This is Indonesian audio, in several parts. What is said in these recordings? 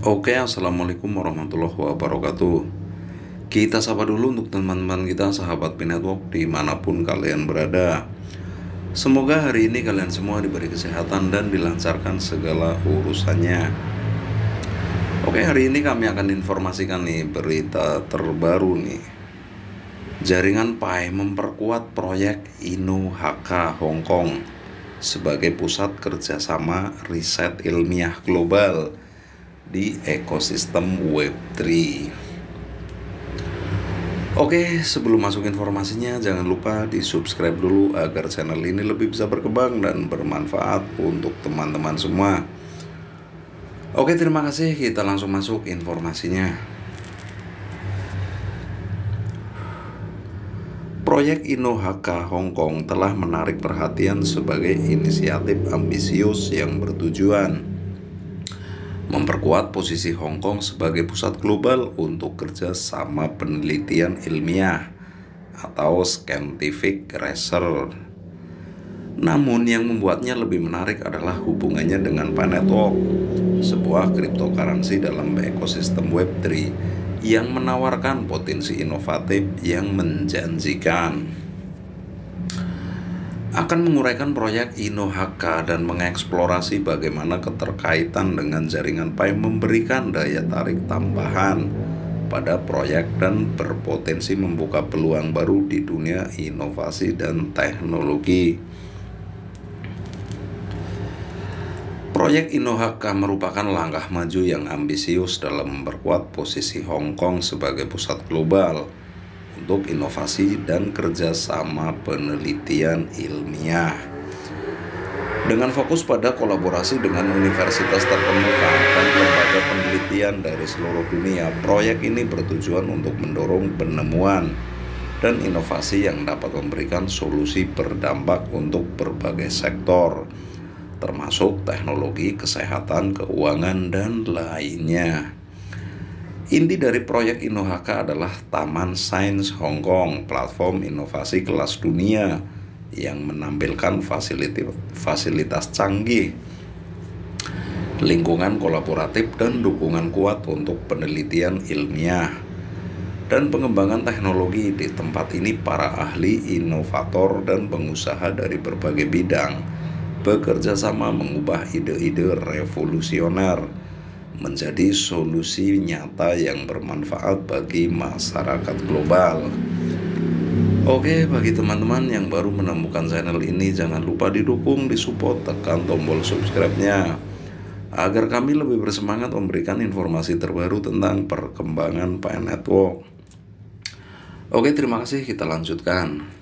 Oke, assalamualaikum warahmatullahi wabarakatuh. Kita sapa dulu untuk teman-teman kita, sahabat P-Network dimanapun kalian berada. Semoga hari ini kalian semua diberi kesehatan dan dilancarkan segala urusannya. Oke, hari ini kami akan informasikan nih berita terbaru nih. Jaringan Pi memperkuat proyek InnoHK Hong Kong sebagai pusat kerjasama riset ilmiah global di ekosistem Web3. Oke, sebelum masuk informasinya, jangan lupa di subscribe dulu agar channel ini lebih bisa berkembang dan bermanfaat untuk teman-teman semua. Oke, terima kasih. Kita langsung masuk informasinya. Proyek InnoHK Hong Kong telah menarik perhatian sebagai inisiatif ambisius yang bertujuan memperkuat posisi Hong Kong sebagai pusat global untuk kerjasama penelitian ilmiah atau scientific research. Namun yang membuatnya lebih menarik adalah hubungannya dengan Pi-Network, sebuah cryptocurrency dalam ekosistem Web3 yang menawarkan potensi inovatif yang menjanjikan. Akan menguraikan proyek InnoHK dan mengeksplorasi bagaimana keterkaitan dengan jaringan Pi memberikan daya tarik tambahan pada proyek dan berpotensi membuka peluang baru di dunia inovasi dan teknologi. Proyek InnoHK merupakan langkah maju yang ambisius dalam memperkuat posisi Hong Kong sebagai pusat global untuk inovasi dan kerjasama penelitian ilmiah. Dengan fokus pada kolaborasi dengan universitas terkemuka dan lembaga penelitian dari seluruh dunia, proyek ini bertujuan untuk mendorong penemuan dan inovasi yang dapat memberikan solusi berdampak untuk berbagai sektor, termasuk teknologi, kesehatan, keuangan, dan lainnya. Inti dari proyek InnoHK adalah Taman Sains Hong Kong, platform inovasi kelas dunia yang menampilkan fasilitas canggih, lingkungan kolaboratif, dan dukungan kuat untuk penelitian ilmiah dan pengembangan teknologi. Di tempat ini para ahli, inovator, dan pengusaha dari berbagai bidang bekerja sama mengubah ide-ide revolusioner menjadi solusi nyata yang bermanfaat bagi masyarakat global. Oke, bagi teman-teman yang baru menemukan channel ini, jangan lupa didukung, disupport, tekan tombol subscribe-nya agar kami lebih bersemangat memberikan informasi terbaru tentang perkembangan Pi-Network. Oke, terima kasih. Kita lanjutkan.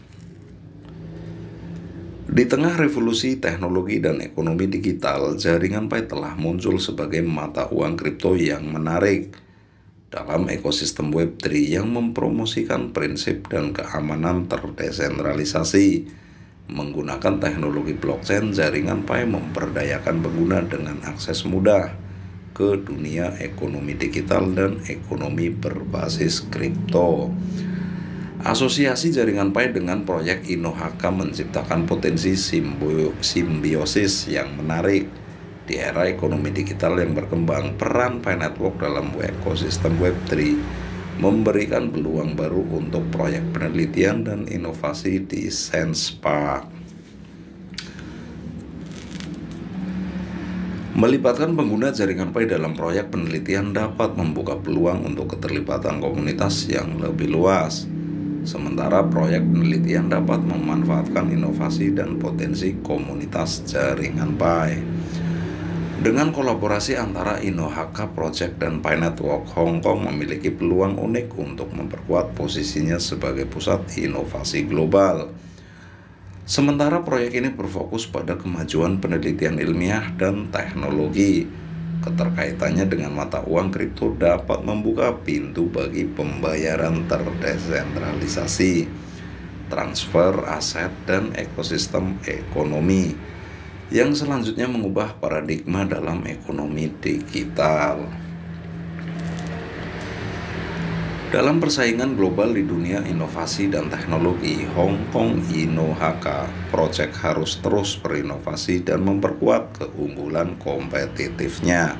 Di tengah revolusi teknologi dan ekonomi digital, jaringan Pi telah muncul sebagai mata uang kripto yang menarik dalam ekosistem Web3 yang mempromosikan prinsip dan keamanan terdesentralisasi. Menggunakan teknologi blockchain, jaringan Pi memperdayakan pengguna dengan akses mudah ke dunia ekonomi digital dan ekonomi berbasis kripto. Asosiasi jaringan Pi dengan proyek InnoHK menciptakan potensi simbiosis yang menarik. Di era ekonomi digital yang berkembang, peran Pi-Network dalam ekosistem Web3 memberikan peluang baru untuk proyek penelitian dan inovasi di SensePark. Melibatkan pengguna jaringan Pi dalam proyek penelitian dapat membuka peluang untuk keterlibatan komunitas yang lebih luas. Sementara proyek penelitian dapat memanfaatkan inovasi dan potensi komunitas jaringan Pi. Dengan kolaborasi antara InnoHK Project dan Pi-Network, Hong Kong memiliki peluang unik untuk memperkuat posisinya sebagai pusat inovasi global. Sementara proyek ini berfokus pada kemajuan penelitian ilmiah dan teknologi. Keterkaitannya dengan mata uang kripto dapat membuka pintu bagi pembayaran terdesentralisasi, transfer aset, dan ekosistem ekonomi yang selanjutnya mengubah paradigma dalam ekonomi digital. Dalam persaingan global di dunia inovasi dan teknologi, Hong Kong InnoHK Project harus terus berinovasi dan memperkuat keunggulan kompetitifnya.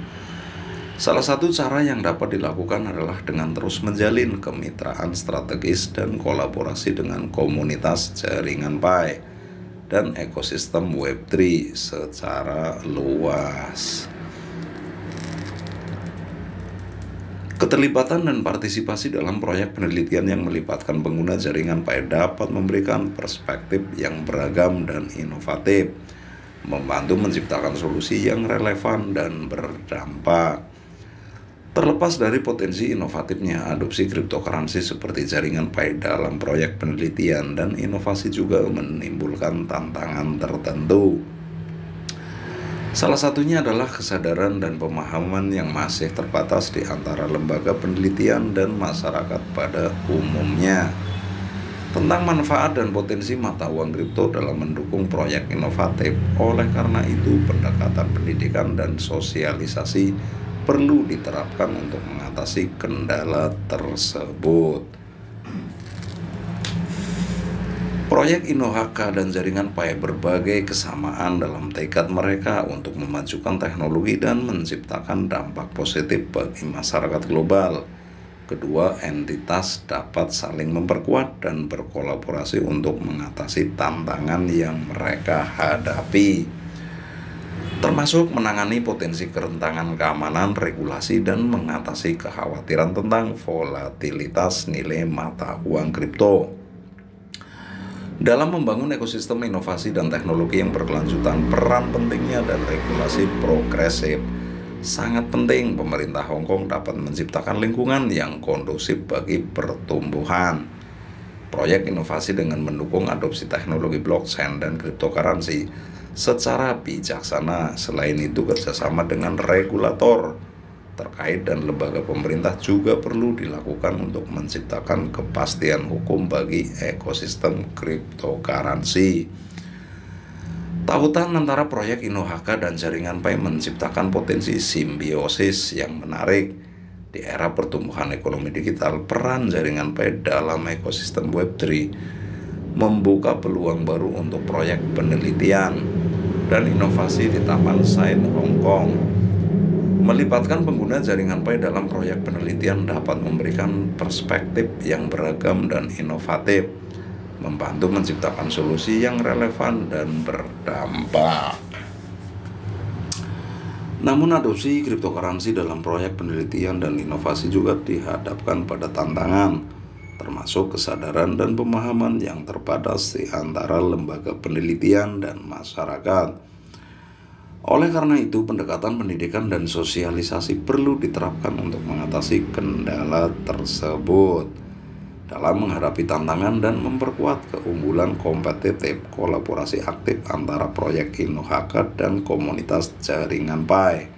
Salah satu cara yang dapat dilakukan adalah dengan terus menjalin kemitraan strategis dan kolaborasi dengan komunitas jaringan Pi dan ekosistem Web3 secara luas. Keterlibatan dan partisipasi dalam proyek penelitian yang melibatkan pengguna jaringan Pi dapat memberikan perspektif yang beragam dan inovatif, membantu menciptakan solusi yang relevan dan berdampak. Terlepas dari potensi inovatifnya, adopsi cryptocurrency seperti jaringan Pi dalam proyek penelitian dan inovasi juga menimbulkan tantangan tertentu. Salah satunya adalah kesadaran dan pemahaman yang masih terbatas di antara lembaga penelitian dan masyarakat pada umumnya tentang manfaat dan potensi mata uang kripto dalam mendukung proyek inovatif. Oleh karena itu, pendekatan pendidikan dan sosialisasi perlu diterapkan untuk mengatasi kendala tersebut. Proyek InnoHK dan jaringan Pi berbagai kesamaan dalam tekad mereka untuk memajukan teknologi dan menciptakan dampak positif bagi masyarakat global. Kedua entitas dapat saling memperkuat dan berkolaborasi untuk mengatasi tantangan yang mereka hadapi, termasuk menangani potensi kerentanan keamanan, regulasi, dan mengatasi kekhawatiran tentang volatilitas nilai mata uang kripto. Dalam membangun ekosistem inovasi dan teknologi yang berkelanjutan, peran pentingnya dan regulasi progresif sangat penting. Pemerintah Hong Kong dapat menciptakan lingkungan yang kondusif bagi pertumbuhan proyek inovasi dengan mendukung adopsi teknologi blockchain dan cryptocurrency secara bijaksana. Selain itu, kerjasama dengan regulator terkait dan lembaga pemerintah juga perlu dilakukan untuk menciptakan kepastian hukum bagi ekosistem cryptocurrency. Tautan antara proyek InnoHK dan jaringan Pi menciptakan potensi simbiosis yang menarik. Di era pertumbuhan ekonomi digital, peran jaringan Pi dalam ekosistem Web3 membuka peluang baru untuk proyek penelitian dan inovasi di Taman Sains Hong Kong. Melibatkan pengguna jaringan Pi dalam proyek penelitian dapat memberikan perspektif yang beragam dan inovatif, membantu menciptakan solusi yang relevan dan berdampak. Namun adopsi cryptocurrency dalam proyek penelitian dan inovasi juga dihadapkan pada tantangan, termasuk kesadaran dan pemahaman yang terbatas di antara lembaga penelitian dan masyarakat. Oleh karena itu, pendekatan pendidikan dan sosialisasi perlu diterapkan untuk mengatasi kendala tersebut. Dalam menghadapi tantangan dan memperkuat keunggulan kompetitif, kolaborasi aktif antara proyek InnoHK dan komunitas jaringan Pi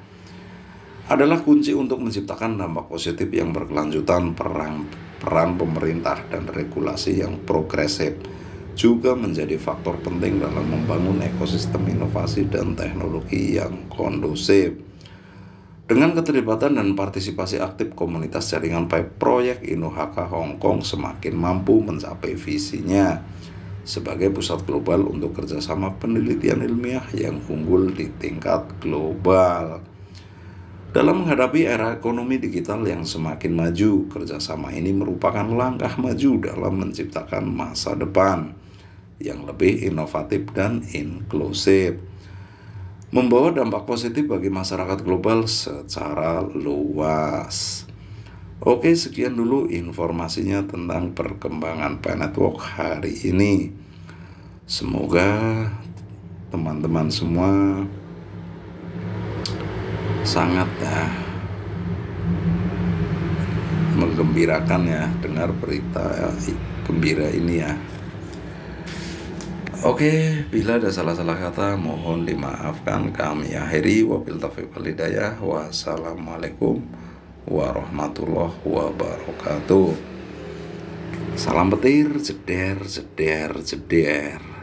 adalah kunci untuk menciptakan dampak positif yang berkelanjutan. Peran pemerintah dan regulasi yang progresif juga menjadi faktor penting dalam membangun ekosistem inovasi dan teknologi yang kondusif. Dengan keterlibatan dan partisipasi aktif komunitas jaringan Pi, proyek InnoHK Hong Kong semakin mampu mencapai visinya sebagai pusat global untuk kerjasama penelitian ilmiah yang unggul di tingkat global. Dalam menghadapi era ekonomi digital yang semakin maju, kerjasama ini merupakan langkah maju dalam menciptakan masa depan yang lebih inovatif dan inklusif, membawa dampak positif bagi masyarakat global secara luas. Oke, sekian dulu informasinya tentang perkembangan Pi Network hari ini. Semoga teman-teman semua sangat menggembirakan ya dengar berita gembira ini ya. Oke, bila ada salah-salah kata mohon dimaafkan. Kami akhiri, wabil taufiq wal hidayah. Wassalamualaikum warahmatullahi wabarakatuh. Salam petir, jeder, jeder, jeder.